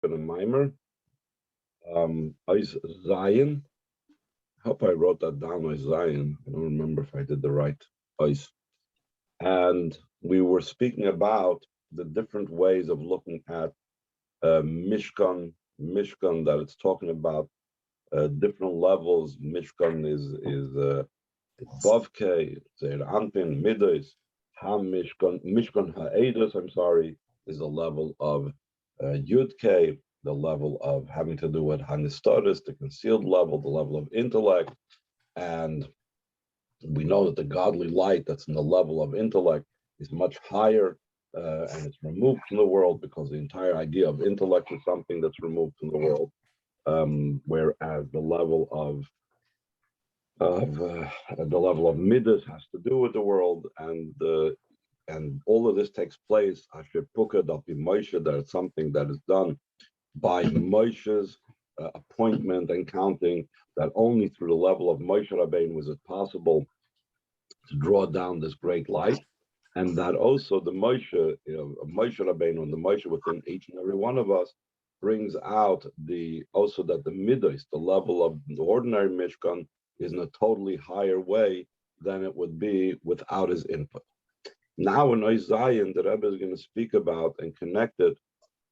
in a mimer. Ois Zion. I hope I wrote that down, Ois Zion. I don't remember if I did the right Ois. And we were speaking about the different ways of looking at Mishkan, that it's talking about different levels. Mishkan is Vavke, Zeir Anpin, Midas, Mishkan Ha'edus, I'm sorry, is the level of Yudke, the level of having to do with Hanistaris, the concealed level, the level of intellect. And we know that the godly light that's in the level of intellect is much higher, and it's removed from the world, because the entire idea of intellect is something that's removed from the world. Whereas the level of midas has to do with the world, and all of this takes place after Puka Moshe, that it's something that is done by Moshe's appointment and counting, that only through the level of Moshe Rabbeinu was it possible to draw down this great light, and that also the Moshe, Moshe Rabbeinu, and the Moshe within each and every one of us brings out also that the midas, the level of the ordinary Mishkan, is in a totally higher way than it would be without his input. Now in Zion, the Rebbe is going to speak about and connect it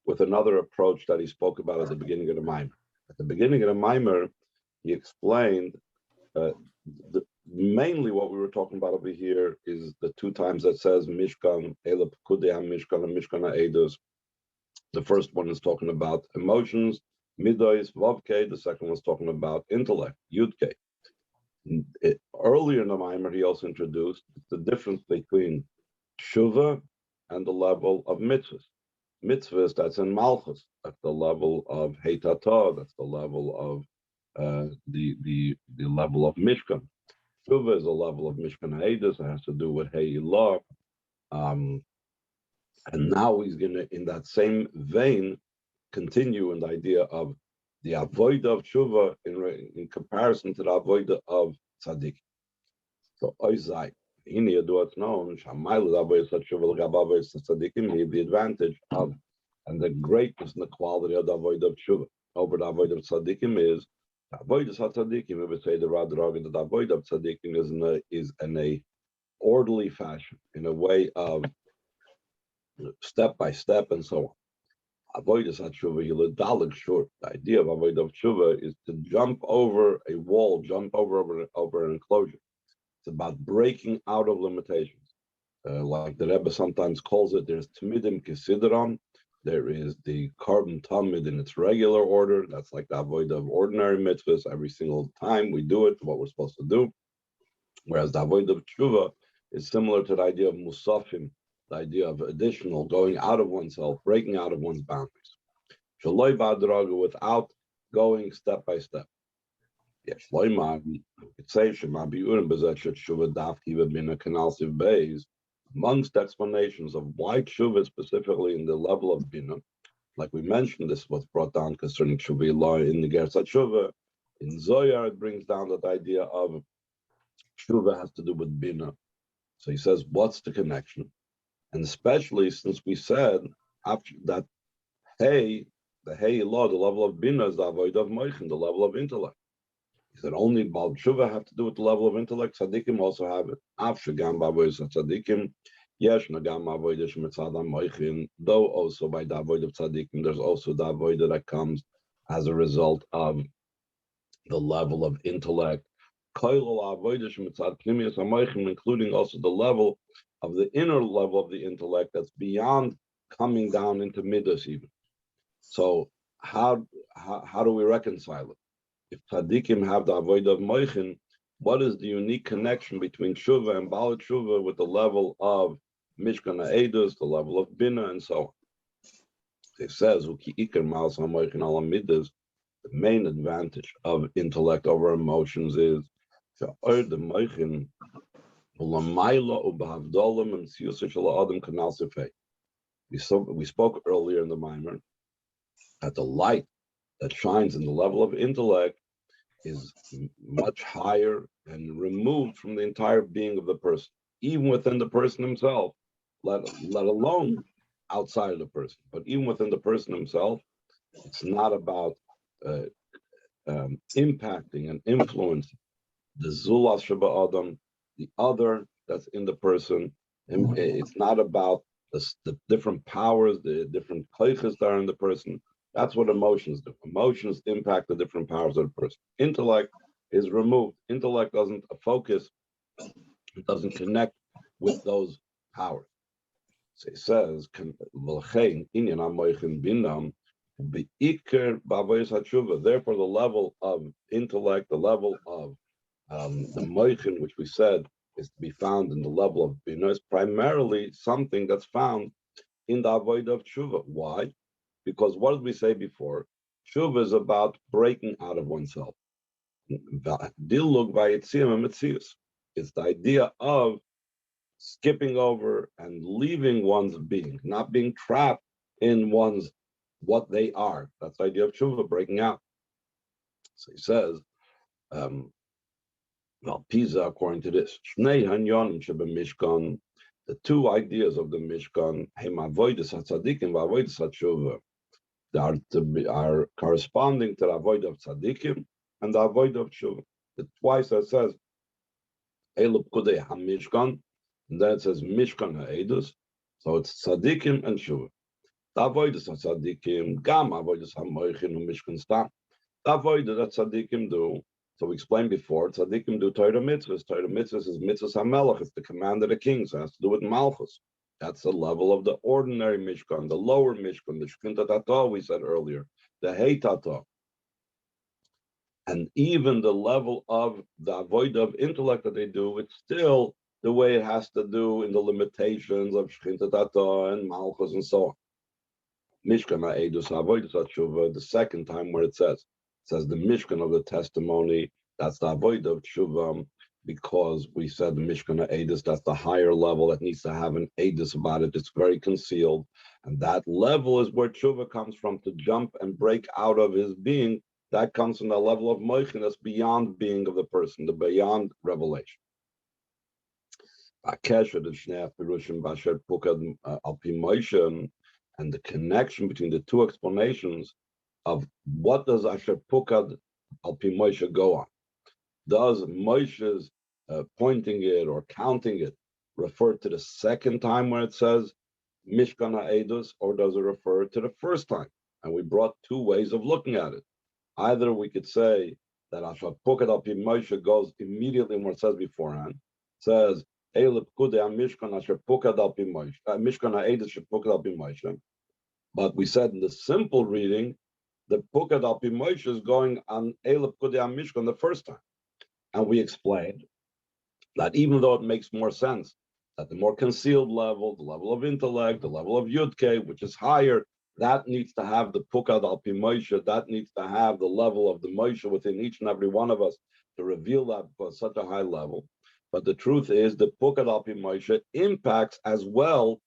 with another approach that he spoke about at the beginning of the Maimer. At the beginning of the Maimer, he explained mainly what we were talking about over here is the two times that says Mishkan, Ela Pekudei Mishkan, and Mishkan Ha'edus. The first one is talking about emotions, Midos, Vavke. The second one is talking about intellect, Yudke. Earlier in the Maimer, he also introduced the difference between Tshuva and the level of mitzvahs. Mitzvahs, that's in Malchus, that's the level of Heitata, that's the level of the level of Mishkan. Tshuva is a level of Mishkan Ha'edus, it has to do with Heilah. And now he's going to, in that same vein, continue in the idea of the avoida of tshuva in comparison to the avoida of tzaddik. So, oizai, in Yadu it's known, shamayl avoida tshuva l'gab tzaddikim, the advantage of and the greatness and the quality of the avoida of tshuva over the avoida of tzaddikim is avoida tzaddikim. We would say the radrag that the avoida of tzaddikim is in a orderly fashion, in a way of step by step and so on. Avodas tshuva, yiladalik short. The idea of avodah tshuva is to jump over a wall, jump over an enclosure. It's about breaking out of limitations. Like the Rebbe sometimes calls it, there's tamidim kisidron. There is the carbon tamid in its regular order. That's like the avodah of ordinary mitzvahs. Every single time we do it, what we're supposed to do. Whereas the avodah of tshuva is similar to the idea of musafim, the idea of additional, going out of oneself, breaking out of one's boundaries. Shaloi ba'adraga, without going step by step. Yes, loimar, it says shema bi'urim b'zeh tshuva dafki v'bina kanalsiv beis. Amongst explanations of why tshuva specifically in the level of bina, like we mentioned, this was brought down concerning tshuva law in the Gersa tshuva. In Zohar, it brings down that idea of tshuva has to do with bina. So he says, what's the connection? And especially since we said after that, the law, the level of bina is the avodah of moichin, the level of intellect. He said only Baal Tshuva have to do with the level of intellect. Tzaddikim also have it. After gam ba'avodah tzaddikim, yesh nagam avodah shemitzad moichin. Though also by the avodah of tzaddikim, there's also the avodah that comes as a result of the level of intellect. Including also the level of the inner level of the intellect that's beyond coming down into midas even. So how do we reconcile it? If tzaddikim have the avodah of moichin, what is the unique connection between tshuva and ba'al tshuva with the level of mishkan ha'edus, the level of bina, and so on? It says, the main advantage of intellect over emotions is we spoke earlier in the Maimer that the light that shines in the level of intellect is much higher and removed from the entire being of the person, even within the person himself, let alone outside of the person. But even within the person himself, It's not about uh, impacting and influencing the Zulas Sheba Adam, the other that's in the person. And it's not about the different powers, the different koiches that are in the person. That's what emotions do. Emotions impact the different powers of the person. Intellect is removed. Intellect doesn't focus, it doesn't connect with those powers. So it says, therefore, the level of intellect, the level of the moichin, which we said is to be found in the level of bina, is primarily something that's found in the avodah of tshuva. Why? Because what did we say before? Tshuva is about breaking out of oneself. Dilug vayitziam mitzius. It's the idea of skipping over and leaving one's being, not being trapped in one's what they are. That's the idea of tshuva, breaking out. So he says, well, Pisa, according to this, Shnei Hanyonim Sheba Mishkan, the two ideas of the Mishkan, Hem Avoidus HaTzadikim V'Avoidus HaTshuva, are corresponding to the Avoid of Tzadikim and the Avoid of Tshuva. Twice it says, Elu Pkudei HaMishkan, and then it says Mishkan HaEdus, so it's Tzadikim and Tshuva. The Avoidus HaTzadikim, Gam Avoidus HaMoichin Mishkan Stam. The Avoidus that Tzadikim do. So we explained before, tzaddikim do Torah mitzvahs. Torah mitzvahs is mitzvahs hamelech. It's the command of the king, so it has to do with malchus. That's the level of the ordinary mishkan, the lower mishkan, the shkinta tata we said earlier, the hey tata. And even the level of the avodah of intellect that they do, it's still the way it has to do in the limitations of shkinta tata and malchus and so on. Mishkan ha'edus ha'avodah tshuva, the second time where it says the Mishkan of the testimony, that's the Avodah of Tshuva, because we said the Mishkan of Edus, that's the higher level that needs to have an Edus about it. It's very concealed. And that level is where Tshuva comes from, to jump and break out of his being. That comes from the level of Moichin, that's beyond being of the person, the beyond revelation. And the connection between the two explanations of what does Asher Pukad al Pi Moshe go on? Does Moshe's pointing it or counting it refer to the second time when it says Mishkan HaEdus, or does it refer to the first time? And we brought two ways of looking at it. Either we could say that Asher Pukad al Pi Moshe goes immediately when it says beforehand, says Eilip Kude Mishkan Asher Pukad al Pi Moshe, Mishkan HaEdus Asher Pukad al Pi Moshe. But we said in the simple reading, the Pukad al Pi Moshe is going on Eilip Kudei Mishkan the first time. And we explained that even though it makes more sense that the more concealed level, the level of intellect, the level of Yudke, which is higher, that needs to have the Pukad al Pi Moshe, that needs to have the level of the Moshe within each and every one of us to reveal that for such a high level. But the truth is the Pukad al Pi Moshe impacts as well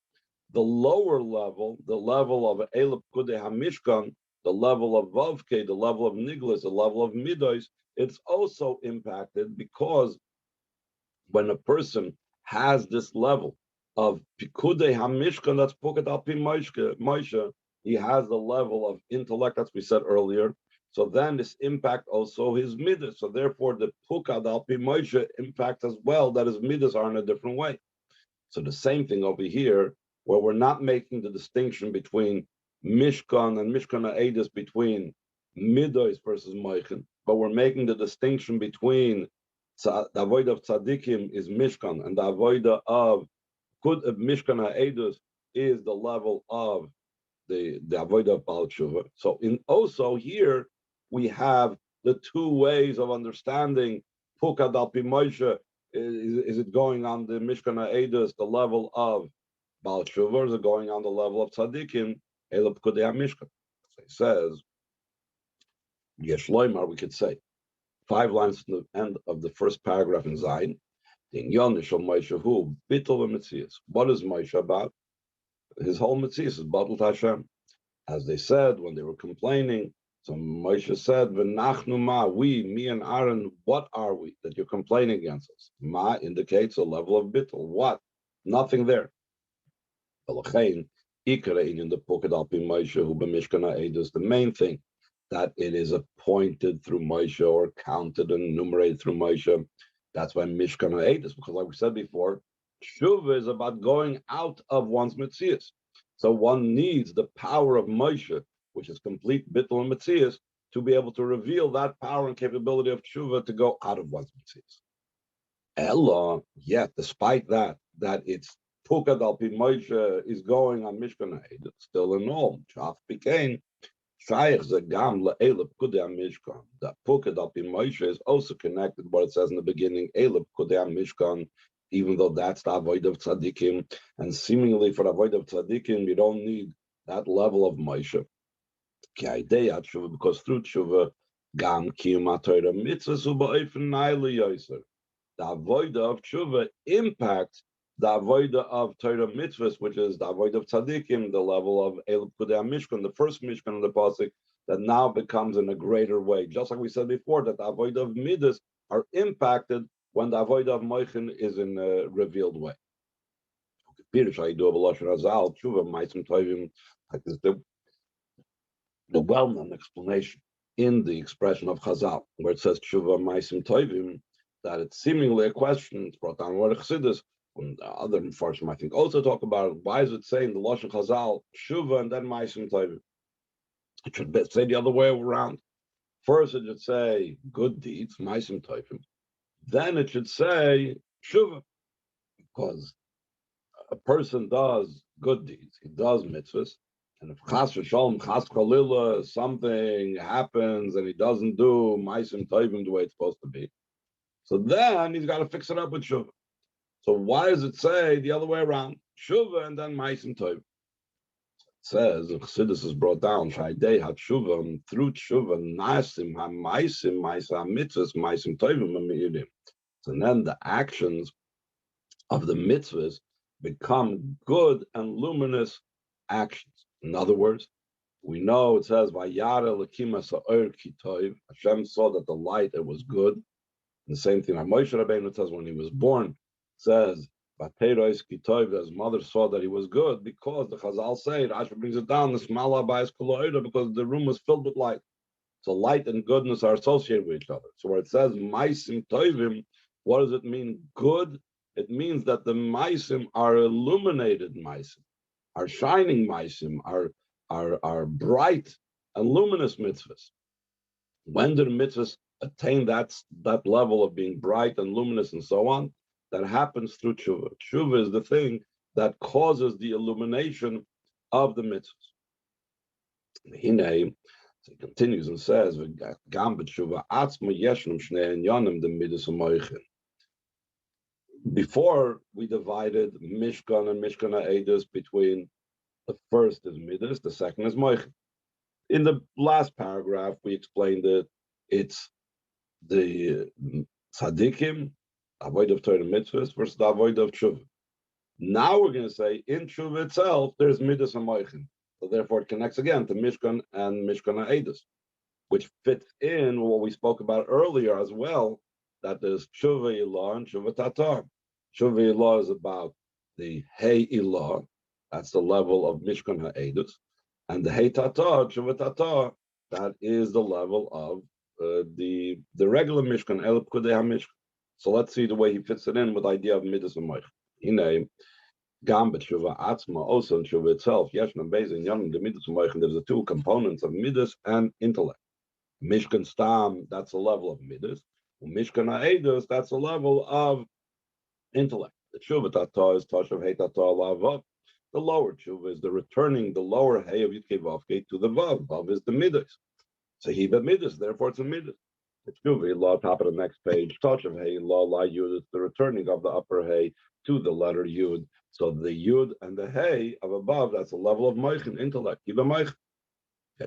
the lower level, the level of Eilip Kudei HaMishkan, the level of Vavke, the level of Niglas, the level of Midos. It's also impacted because when a person has this level of Pikudei HaMishkan, that's Pukad al Pi Moshe, he has the level of intellect, as we said earlier. So then this impact also his Midas. So therefore the Pukad al Pi Moshe impacts as well, that his Midas are in a different way. So the same thing over here, where we're not making the distinction between Mishkan and Mishkan HaEdus, between Midos versus Moichin, but we're making the distinction between the Avodah of Tzadikim is Mishkan, and the Avodah of Mishkan HaEdus is the level of the Avodah of Baal Tshuva. So also here, we have the two ways of understanding Pukad al Pi Moshe. Is it going on the Mishkan HaEdus, the level of Baal Tshuva, or is it going on the level of Tzadikim, Eilip Kudei HaMishkan? So he says, Yeshloimar, we could say, 5 lines from the end of the first paragraph in Zayin, the Inyan Nishal Moshe Hu, Bittul v'Metzias. What is Moshe about? His whole Metzias is Batul Hashem. As they said when they were complaining, so Moshe said, V'nachnu ma, we, me and Aaron, what are we that you're complaining against us? Ma indicates a level of bittul. What? Nothing there. V'lachein, Ikara in the Pukad Alpi Moshe who b'Mishkan Ha'edus, the main thing that it is appointed through Moshe or counted and enumerated through Moshe. That's why Mishkan Ha'edus, because like we said before, Tshuva is about going out of one's Metzias. So one needs the power of Moshe, which is complete Bittul and Metzias, to be able to reveal that power and capability of Tshuva to go out of one's Metzias. Ella, yet, despite that it's Pukad Alpi Moshe is going on Mishkan Ha'edus, still in all, Chaf became Shaykh Zagam La'elep Kudei Mishkan. That Pukad Alpi Moshe is also connected to what it says in the beginning, Elep Kudei Mishkan, even though that's the avoid of tzaddikim, and seemingly for the avoid of tzaddikim, you don't need that level of Moshe. Because through tshuva, gam kiyum Torah mitzvahs u'ba'ofen na'ili yoser. The avoid of tshuva impacts the avoid of Torah mitzvahs, which is the avoid of tzaddikim, the level of Elep Kudei Mishkan, the first Mishkan of the pasuk, that now becomes in a greater way. Just like we said before, that the avoid of midas are impacted when the avoid of moichin is in a revealed way. The well-known explanation in the expression of Chazal, where it says Tshuva Maisim Tovim, that it's seemingly a question. It's brought down what Chassidus, and other Mepharshim, I think, also talk about it. Why is it saying the Lashon Chazal Tshuva and then Maisim Tovim? It should say the other way around. First, it should say good deeds, Maisim Tovim. Then it should say Tshuva, because a person does good deeds, he does mitzvahs, and if chas v'shalom, chas chalila, something happens and he doesn't do ma'asim tovim the way it's supposed to be, so then he's got to fix it up with tshuva. So why does it say the other way around, tshuva and then ma'asim tovim? It says, and Chassidus is brought down, shaydei hatshuva, through tshuva, na'asim ha'ma'asim, ma'asim mitzvahs, ma'asim tovim ha'mi'irim. So then the actions of the mitzvahs become good and luminous actions. In other words, we know it says, "Vayara lekima sa'or kitov." Hashem saw that the light, it was good. And the same thing, Moshe Rabbeinu says when he was born, it says, "Vateros kitov." His mother saw that he was good because the Chazal say, Rashi brings it down, the smala bayis koloida, because the room was filled with light. So light and goodness are associated with each other. So where it says maisim tovim, what does it mean? Good. It means that the maisim are illuminated maisim, are shining maisim, are bright and luminous mitzvahs. When do the mitzvahs attain that level of being bright and luminous and so on? That happens through tshuva. Tshuva is the thing that causes the illumination of the mitzvahs. Hine, so he continues and says, "Gam b'tshuva atzma yeshnem shnei inyanim the midas u'moichin." Before we divided Mishkan and Mishkan Ha'edus between the first is Midas, the second is Moichin. In the last paragraph, we explained that it's the Tzadikim, avoid of Torah mitzvahs, versus the avoid of Tshuva. Now we're going to say in Tshuva itself, there's Midas and Moichin. So therefore it connects again to Mishkan and Mishkan Ha'edus, which fits in what we spoke about earlier as well, that there's Tshuva Ilah and Tshuva Tatar. Tshuva Ilah is about the Hey Ilah, that's the level of Mishkan Ha'edus, and the Hey Tatar, Tshuva Tatar, that is the level of the regular Mishkan, Elep Kudei HaMishkan. So let's see the way he fits it in with the idea of Midas and Moich. Hine, Gam b'Tshuva Atzma, also in Tshuva itself, Yeshna Beis and Yanim, the Midas and Moich, there's the two components of Midas and intellect. Mishkan Stam, that's the level of Midas. Mishkan Ha'edus, that's a level of intellect. The Tshuva Tata is Tashav Hey Tata Lavav. The lower Tshuva is the returning the lower Hey of Yudkei Vavkei to the Vav. Vav is the Midas. So he but Midas, therefore it's a Midas. The Tshuva Law, top of the next page, Tashav Hey Law La Yud, it's the returning of the upper Hey to the letter Yud. So the Yud and the Hey of above, that's a level of Moichin, intellect. Kiba Moich. We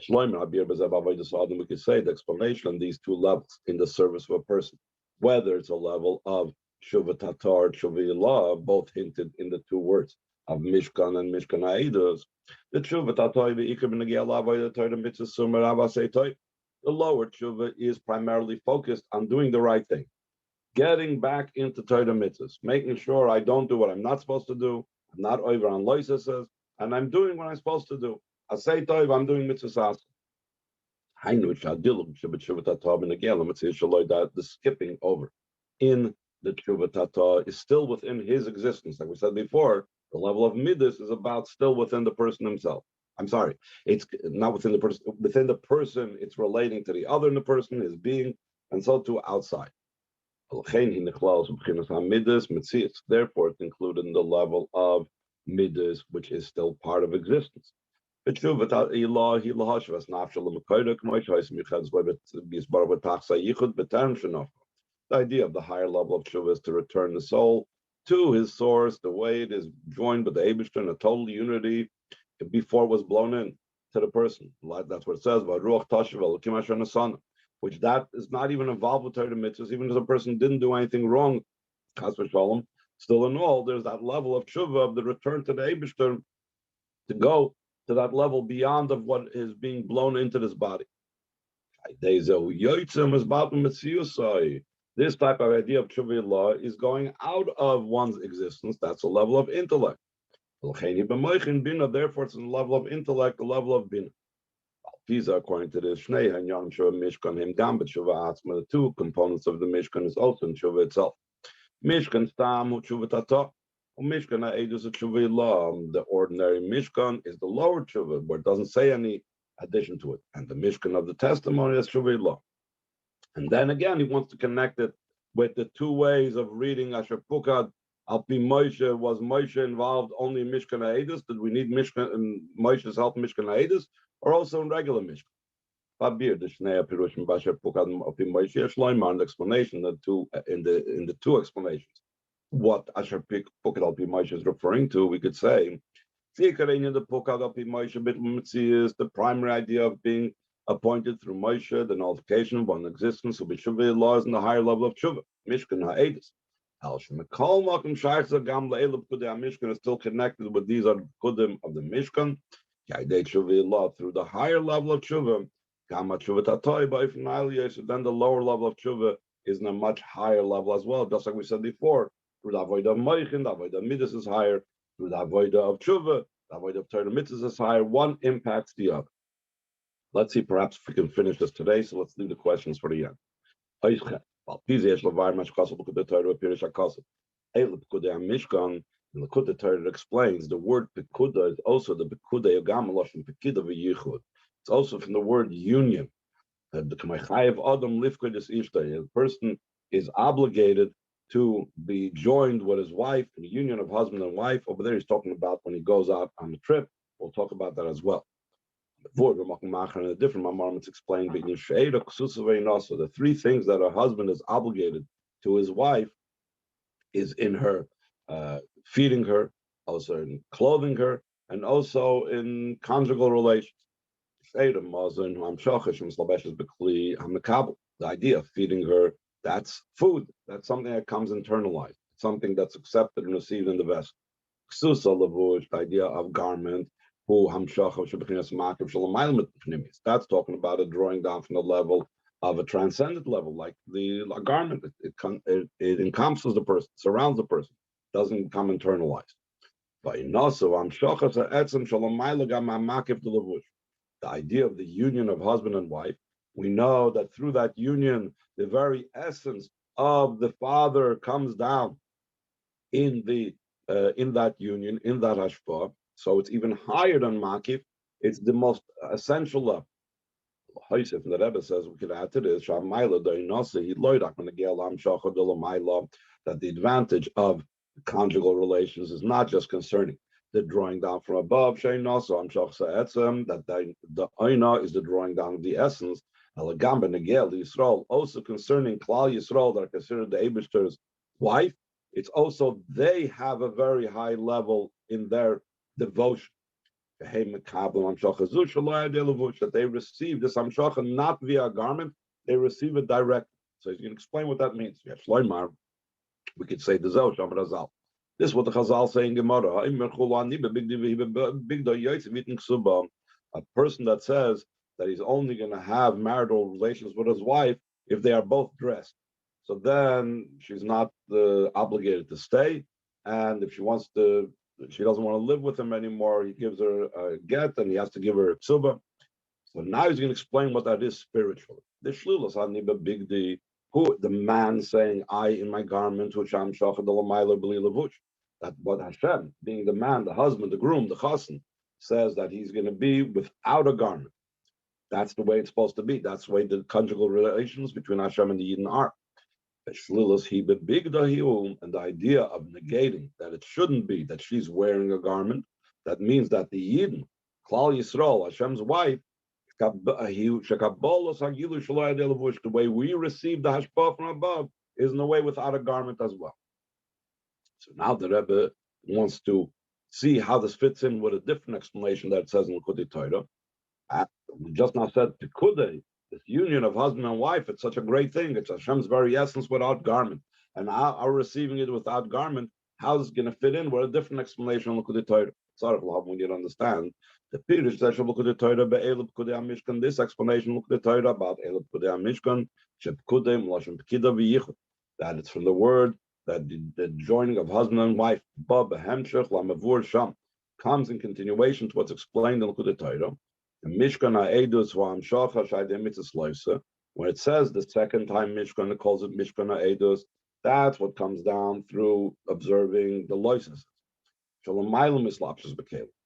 could say the explanation on these two levels in the service of a person, whether it's a level of Tshuva Tatar, Tshuva Ilah, both hinted in the two words of Mishkan and Mishkan Ha'edus. The Tshuva Tatar, the lower Tshuva is primarily focused on doing the right thing, getting back into Torah mitzvahs, making sure I don't do what I'm not supposed to do. I'm not over on loises. and I'm doing what I'm supposed to do. I say toiv, I'm doing mitzvahs. That the skipping over in the tshuva tata is still within his existence. Like we said before, the level of midas is about still within the person himself. I'm sorry, it's not within the person. Within the person, it's relating to the other in the person, his being, and so too outside. Therefore, it's included in the level of midas, which is still part of existence. The idea of the higher level of tshuva is to return the soul to his source, the way it is joined with the Eibishter in a total unity before it was blown in to the person. That's what it says about Ruach Tashav, which that is not even involved with Torah mitzvahs, even if a person didn't do anything wrong, Chas v'shalom, still in all, there's that level of tshuva, of the return to the Eibishter, to go to that level beyond of what is being blown into this body. This type of idea of tshuva law is going out of one's existence. That's a level of intellect. Therefore, it's a level of intellect, a level of bina. Pisa, according to this, the two components of the Mishkan is also in tshuva itself. Mishkan stam tshuva tata. Mishkan ha'edus tshuva law. The ordinary Mishkan is the lower tshuva, where it doesn't say any addition to it, and the Mishkan of the testimony is tshuva law. And then again, he wants to connect it with the two ways of reading Asher Pukad. Al Pi Moshe, was Moshe involved only in Mishkan ha'edus? Did we need Mishkan and Moshe's help in Mishkan ha'edus, or also in regular Mishkan? The explanation, the two in the two explanations. What Asher Pukad Al Pi Moshe is referring to, we could say, the primary idea of being appointed through Moshe, the nullification of one existence, will be Shuvah laws in the higher level of Shuvah, Mishkan ha'edus. Mishkan is still connected with these are Pekudim of the Mishkan. Through the higher level of Shuvah, then the lower level of Shuvah is in a much higher level as well, just like we said before. Through the Avodah Moichin, the Avodah Midas is higher. Through the Avodah of Shuvah, the Avodah of Torah Mitzvahs is higher. One impacts the other. Let's see, perhaps if we can finish this today. So let's leave the questions for the end. Mishkan, the Pekudei Torah explains the word Pekuda is also the Pekudei Gamalosh and Pekida v'Yichud. It's also from the word union. The person is obligated to be joined with his wife in the union of husband and wife. Over there, he's talking about when he goes out on the trip. We'll talk about that as well. In a different mamar, it's explained. The three things that a husband is obligated to his wife is in her feeding her, also in clothing her, and also in conjugal relations. The idea of feeding her, that's food. That's something that comes internalized, something that's accepted and received in the vessel. The idea of garment, that's talking about it drawing down from the level of a transcendent level, like the garment. It encompasses the person, surrounds the person, doesn't become internalized. The idea of the union of husband and wife, we know that through that union, the very essence of the Father comes down in that union, in that hashpah. So it's even higher than makif. It's the most essential level. The Rebbe says we could add to this that the advantage of conjugal relations is not just concerning the drawing down from above, that the Oina is the drawing down of the essence, also concerning Klal Yisrael that are considered the Eibishter's wife. It's also they have a very high level in their devotion. That they receive this amshacha not via a garment, they receive it directly. So you can explain what that means. We could say the Zel Shabbat Azal. This is what the Chazal say in Gemara. A person that says that he's only going to have marital relations with his wife if they are both dressed. So then she's not obligated to stay. And if she wants to she doesn't want to live with him anymore. He gives her a get, and he has to give her a ksuba. So now he's going to explain what that is spiritually. The shlilas aniba big D. Who the man saying, "I in my garment, which I'm shachad alamayla b'li levush." That what Hashem, being the man, the husband, the groom, the chassan, says that he's going to be without a garment. That's the way it's supposed to be. That's the way the conjugal relations between Hashem and the Yidden are. And the idea of negating that it shouldn't be that she's wearing a garment, that means that the Yidden, Klal Yisrael, Hashem's wife, the way we receive the hashpah from above is in a way without a garment as well. So now the Rebbe wants to see how this fits in with a different explanation that it says in Pekudi Torah. We just now said Pekudi, this union of husband and wife, it's such a great thing. It's Hashem's very essence without garment. And our receiving it without garment, how's it going to fit in with a different explanation on Pekudi Torah? We need to understand the Pirish says Pekudi Torah be'elub Pekudi HaMishkan. This explanation of Pekudi Torah about elub Pekudi HaMishkan, shepekudi m'lashon pekida v'yichud, that it's from the word that the joining of husband and wife, comes in continuation to what's explained in Pekudi Torah. The Mishkan ha'edus v'hamshacha sh'ayidei mitzvos loisa. When it says the second time Mishkan, it calls it Mishkan ha'edus. That's what comes down through observing the loises.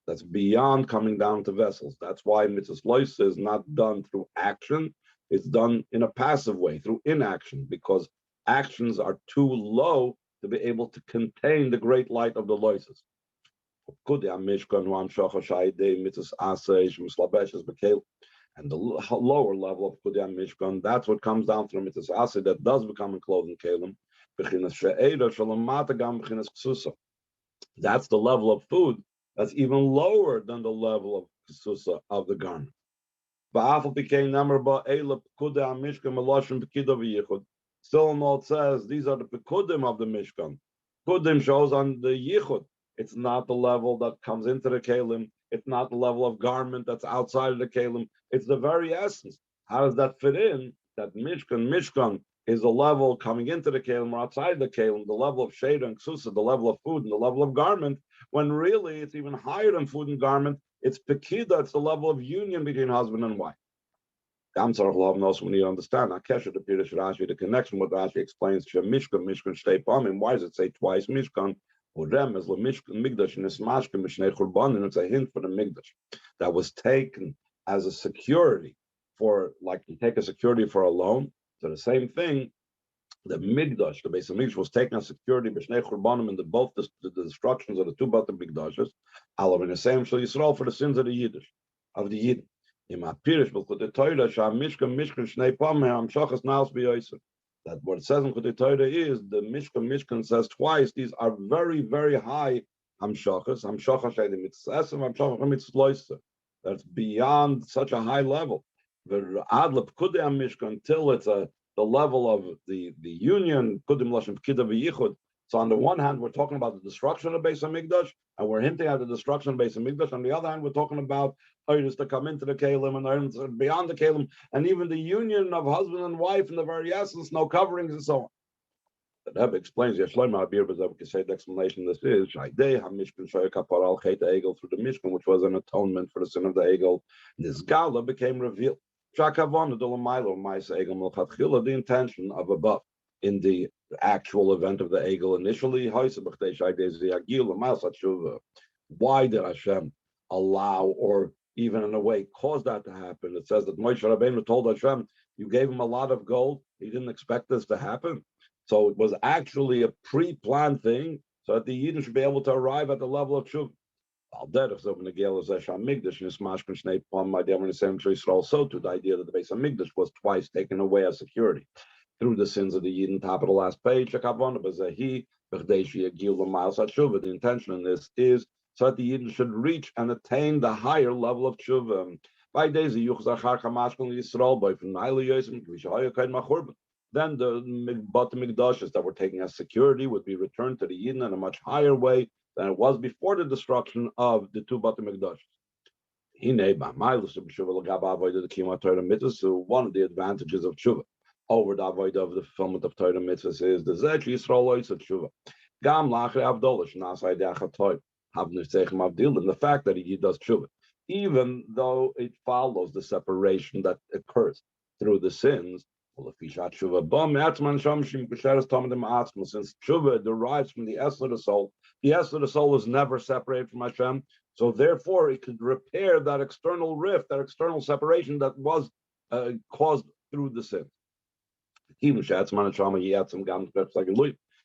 That's beyond coming down to vessels. That's why mitzvos loisa is not done through action. It's done in a passive way, through inaction, because actions are too low to be able to contain the great light of the loises. And the lower level of Pekudi HaMishkan, that's what comes down through mitzvos aseh that does become enclosed in kelim. That's the level of food that's even lower than the level of kesusa of the garment. Still in all it says, these are the pekudim of the Mishkan. Pekudim shows on the yichud. It's not the level that comes into the kelim. It's not the level of garment that's outside of the kelim. It's the very essence. How does that fit in? That Mishkan is the level coming into the kelim or outside the kelim, the level of shade and ksusa, the level of food and the level of garment, when really it's even higher than food and garment. It's pekida, it's the level of union between husband and wife. Also, when you understand, the connection with Rashi explains Mishkan, why does it say twice Mishkan? And it's a hint for the Migdash that was taken as a security for, like you take a security for a loan. So the same thing, the Migdash, the base of Migdash, was taken as security in both the destructions of the two Bata Migdashes, in the same Shal Yisrael for the sins of the Yiddish, of the Yidden. That what it says in Pekudi Torah is the Mishkan says twice. These are very, very high hamshachas. Hamshacha shaydim mitzvos, hamshacha mitzvos loisa. That's beyond such a high level. The adla Pekudi HaMishkan until it's the level of the union. Pekudim l'shon pekida v'yichud. So on the one hand, we're talking about the destruction of Beis Hamikdash, and we're hinting at the destruction of Beis Hamikdash. On the other hand, we're talking about items to come into the kelim and items beyond the kelim, and even the union of husband and wife in the very essence, no coverings and so on. The Rebbe explains, Yeshloim Abir B'Zev Kisei, the explanation this is, Shaydei HaMishkan Shoy Kapar Al Chet Egel through the Mishkan, which was an atonement for the sin of the Egel. This Gala became revealed. Shakavon Dolomailo Mais Egel Milchatchila, the intention of above. In the actual event of the Egel initially, why did Hashem allow, or even in a way cause that to happen? It says that Moshe Rabbeinu told Hashem, you gave him a lot of gold. He didn't expect this to happen. So it was actually a pre-planned thing, so that the Yidden should be able to arrive at the level of Tshuva. So to the idea that the Beis Hamikdash was twice taken away as security through the sins of the Yidden, top of the last page. The intention in this is so that the Yidden should reach and attain the higher level of tshuva. Then the bottom Mikdashes that were taken as security would be returned to the Yidden in a much higher way than it was before the destruction of the two bottom Mikdashes. So one of the advantages of tshuva over the avoid of the fulfillment of Torah mitzvahs is the Zech Yisrael Oisat Tshuva. Gam Lachre Avdolish Nasai De'achatoy. the fact that he does tshuva, even though it follows the separation that occurs through the sins. Since tshuva derives from the essence of the essence of the soul is never separated from Hashem. So therefore, it could repair that external rift, that external separation that was caused through the sin.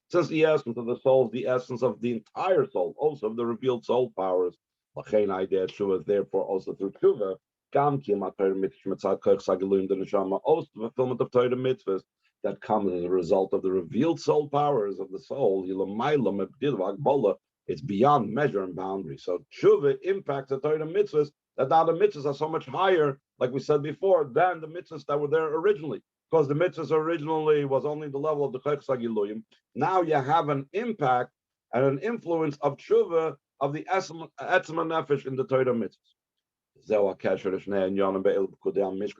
Since the essence of the soul is the essence of the entire soul, also of the revealed soul powers, therefore also through tshuva, also the fulfillment of Torah mitzvahs that comes as a result of the revealed soul powers of the soul, it's beyond measure and boundary. So tshuva impacts the Torah mitzvahs, that now the mitzvahs are so much higher, like we said before, than the mitzvahs that were there originally. Because the mitzvahs originally was only the level of the Chayk Sagiluyim. Now you have an impact and an influence of tshuva of the Etzem Nefesh in the Torah mitzvahs.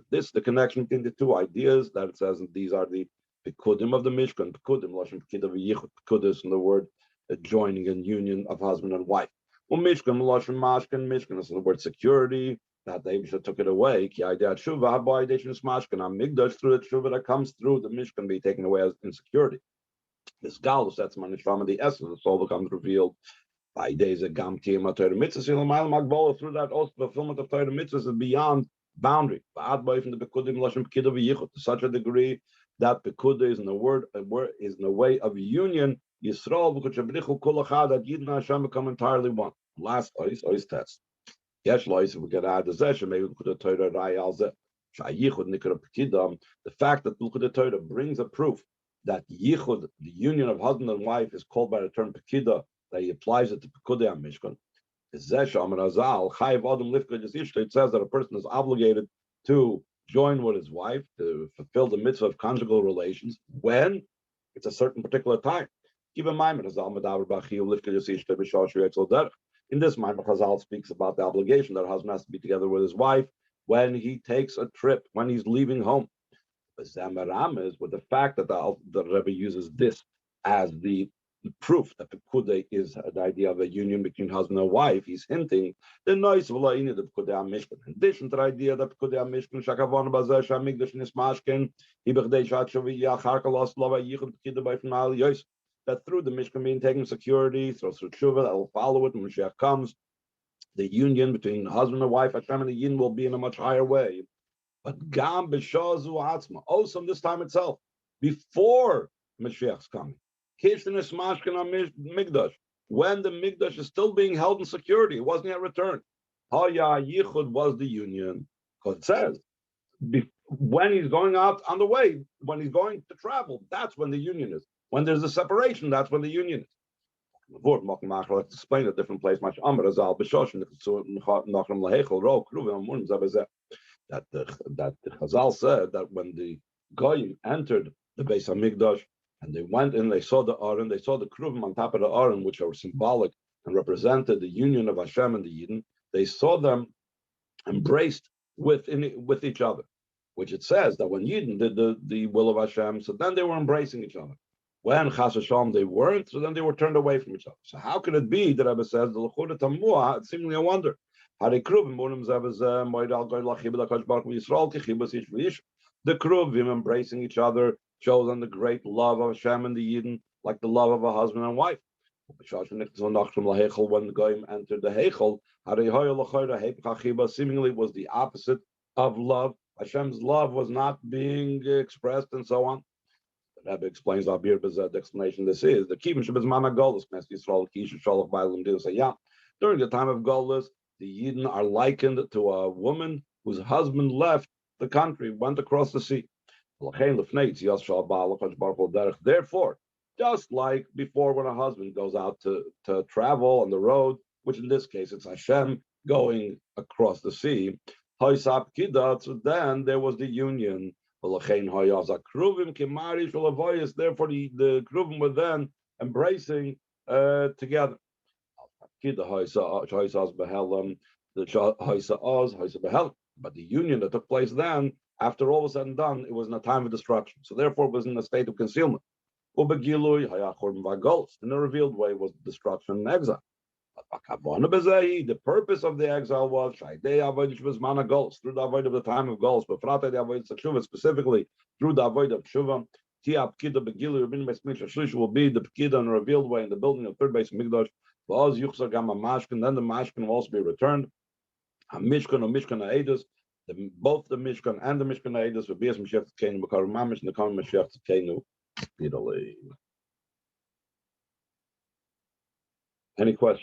This is the connection between the two ideas that it says, and these are the pekudim of the Mishkan. Pekudim, Lashon Pekida v'yichud. Pekudis in the word joining and union of husband and wife. Mishkan, Lashon Mashkan, Mishkan is the word security. That the Abisha took it away. Ki idea tshuva habayidation is mashkan. Migdash through the tshuva that comes through the Mishkan be taken away as insecurity. This galus, that's manishram of the essence. The soul becomes revealed by days of gam tiyam Torah mitzvahs. Through that also the fulfillment of Torah mitzvahs is beyond boundary. From the pekudim lashon pekida v'yichud to such a degree that pekudah is in the word is in the way of union. Yisrael v'kuchabrichu kol achad that Yid and Hashem become entirely one. Last ois test. Yes, Lois, we can add the Zesha, maybe we could have Torah Rayal Zeh. The fact that the Torah brings a proof that Yichud, the union of husband and wife, is called by the term Pekida, that he applies it to Pekudei and Mishkan. It says that a person is obligated to join with his wife, to fulfill the mitzvah of conjugal relations, when it's a certain particular time. Keep in mind, in this Maimon Chazal speaks about the obligation that a husband has to be together with his wife when he takes a trip, when he's leaving home. But Zamaram is with the fact that the Rebbe uses this as the proof that the Pekudei is the idea of a union between husband and wife. He's hinting the noise of the Pekudei Mishkan. In addition to the idea that Pekudei Mishkan Shakavon Bazeh Shamigdash Nismashkin Hiberdei Shachavi Yacharkalos Lava Yichud Pekudei by Final Yos. That through the Mishkan being taken security, through tshuva, that will follow it when Mashiach comes. The union between husband and wife, Hashem and the Yin, will be in a much higher way. But Gam B'Shazu Atzma, also this time itself, before Mashiach's coming, Kishnis Mashkin Migdash, when the Migdash is still being held in security, it wasn't yet returned. Haya Yichud was the union, because it says, when he's going out on the way, when he's going to travel, that's when the union is. When there's a separation, that's when the union is. Let's explain a different place. That the Chazal said that when the Goyim entered the Beis Hamikdash and they went in, they saw the Aron, they saw the Kruvim on top of the Aron, which are symbolic and represented the union of Hashem and the Yidden. They saw them embraced with each other, which it says that when Yidden did the will of Hashem, so then they were embracing each other. When Chas Hashem they weren't, so then they were turned away from each other. So how could it be that Rebbe says the L'chuda Tamua? It's seemingly a wonder. The Kruvim embracing each other shows on the great love of Hashem and the Yidden, like the love of a husband and wife. When the Goyim entered the Heichel, seemingly was the opposite of love. Hashem's love was not being expressed, and so on. The Rebbe explains the explanation this is the Kivin Shabbat Golus, Yisrael Kisha Shalach Bailam Dil Sayam. During the time of Golus, the Yidden are likened to a woman whose husband left the country, went across the sea. Therefore, just like before when a husband goes out to travel on the road, which in this case it's Hashem going across the sea, so then there was the union. Therefore, the Kruvim were then embracing together. But the union that took place then, after all was said and done, it was in a time of destruction. So therefore, it was in a state of concealment. In a revealed way was destruction and exile. The purpose of the exile was through the avoid of the time of goals, but specifically through the avoid of tshuva. Will be the Pekida in a revealed way in the building of third base of Migdash. Then the mashkin will also be returned. Mishkan or Mishkan Aedis, both the Mishkan and the Mishkan Aedis will be as Mashiach Tzidkenu, because Mamish and the common Mashiach Tzidkenu speedily. Any questions?